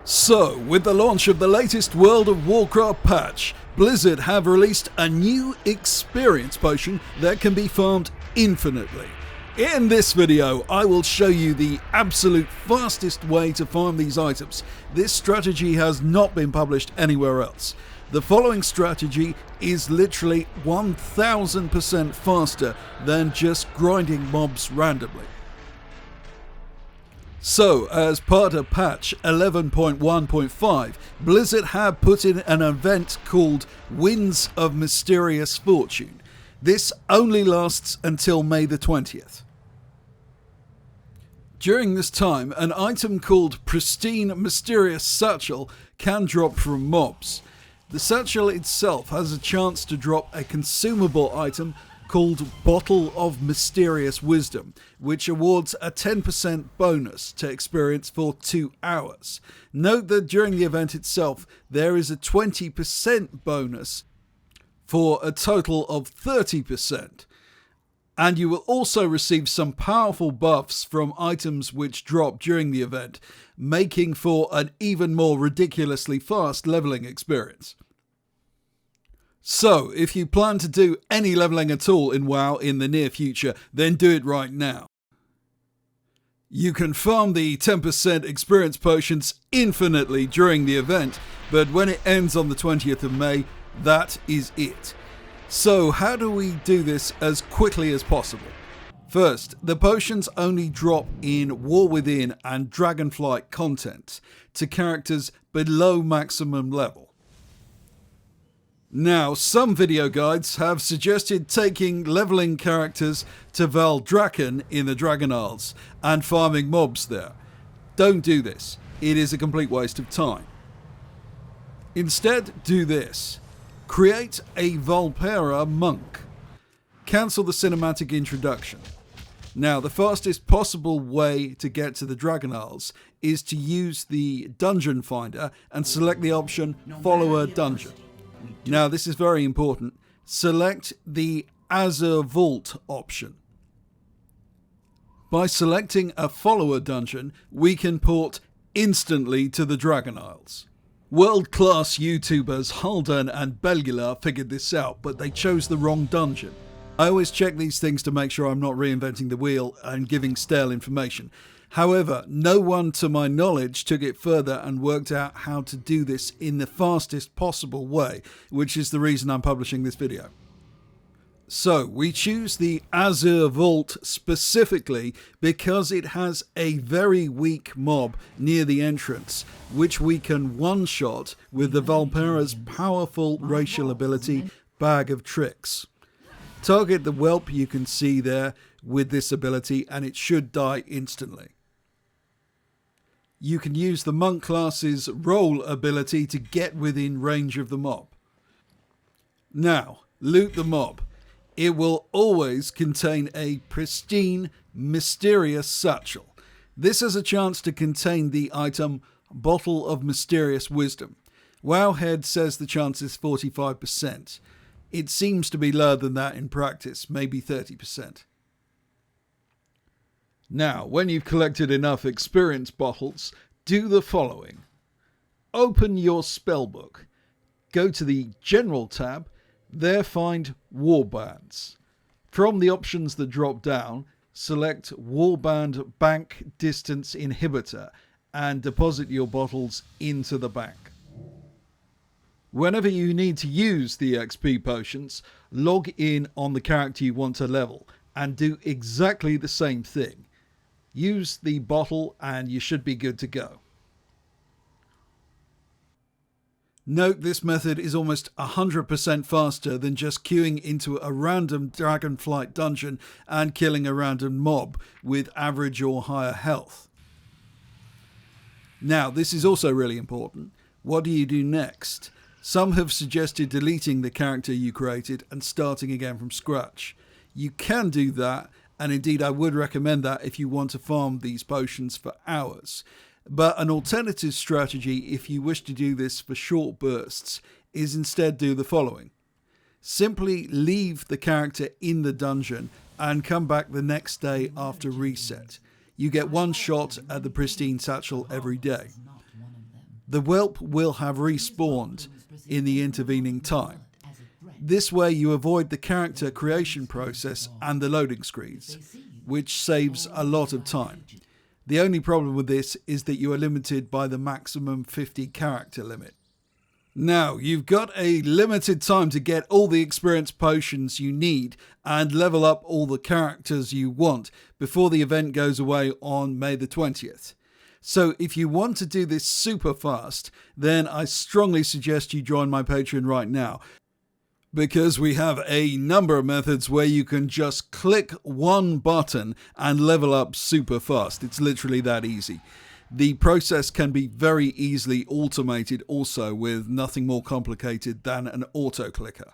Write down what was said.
So, with the launch of the latest World of Warcraft patch, Blizzard have released a new experience potion that can be farmed infinitely. In this video, I will show you the absolute fastest way to farm these items. This strategy has not been published anywhere else. The following strategy is literally 1000% faster than just grinding mobs randomly. So, as part of patch 11.1.5, Blizzard have put in an event called Winds of Mysterious Fortune. This only lasts until May the 20th. During this time, an item called Pristine Mysterious Satchel can drop from mobs. The satchel itself has a chance to drop a consumable item called Bottle of Mysterious Wisdom, which awards a 10% bonus to experience for 2 hours. Note that during the event itself, there is a 20% bonus for a total of 30%. And you will also receive some powerful buffs from items which drop during the event, making for an even more ridiculously fast leveling experience. So, if you plan to do any leveling at all in WoW in the near future, then do it right now. You can farm the 10% experience potions infinitely during the event, but when it ends on the 20th of May, that is it. So, how do we do this as quickly as possible? First, the potions only drop in War Within and Dragonflight content to characters below maximum level. Now, some video guides have suggested taking leveling characters to Valdrakken in the Dragon Isles and farming mobs there. Don't do this. It is a complete waste of time. Instead, do this. Create a Valpera monk. Cancel the cinematic introduction. Now, the fastest possible way to get to the Dragon Isles is to use the dungeon finder and select the option Follower Dungeon. Now, this is very important. Select the Azure Vault option. By selecting a follower dungeon, we can port instantly to the Dragon Isles. World-class YouTubers Haldan and Belgula figured this out, but they chose the wrong dungeon. I always check these things to make sure I'm not reinventing the wheel and giving stale information. However, no one to my knowledge took it further and worked out how to do this in the fastest possible way, which is the reason I'm publishing this video. So, we choose the Azure Vault specifically because it has a very weak mob near the entrance, which we can one-shot with the Valpera's powerful racial ability, Bag of Tricks. Target the whelp you can see there with this ability and it should die instantly. You can use the monk class's roll ability to get within range of the mob. Now, loot the mob. It will always contain a pristine, mysterious satchel. This has a chance to contain the item Bottle of Mysterious Wisdom. Wowhead says the chance is 45%. It seems to be lower than that in practice, maybe 30%. Now, when you've collected enough experience bottles, do the following. Open your spellbook. Go to the General tab. There find Warbands. From the options that drop down, select Warband Bank Distance Inhibitor and deposit your bottles into the bank. Whenever you need to use the XP potions, log in on the character you want to level and do exactly the same thing. Use the bottle and you should be good to go. Note this method is almost 100% faster than just queuing into a random Dragonflight dungeon and killing a random mob with average or higher health. Now, this is also really important. What do you do next? Some have suggested deleting the character you created and starting again from scratch. You can do that, and indeed I would recommend that if you want to farm these potions for hours. But an alternative strategy, if you wish to do this for short bursts, is instead do the following. Simply leave the character in the dungeon and come back the next day after reset. You get one shot at the pristine satchel every day. the whelp will have respawned in the intervening time. This way you avoid the character creation process and the loading screens, which saves a lot of time. The only problem with this is that you are limited by the maximum 50 character limit. Now, you've got a limited time to get all the experience potions you need and level up all the characters you want before the event goes away on May the 20th. So if you want to do this super fast, then I strongly suggest you join my Patreon right now, because we have a number of methods where you can just click one button and level up super fast. It's literally that easy. The process can be very easily automated also, with nothing more complicated than an auto clicker.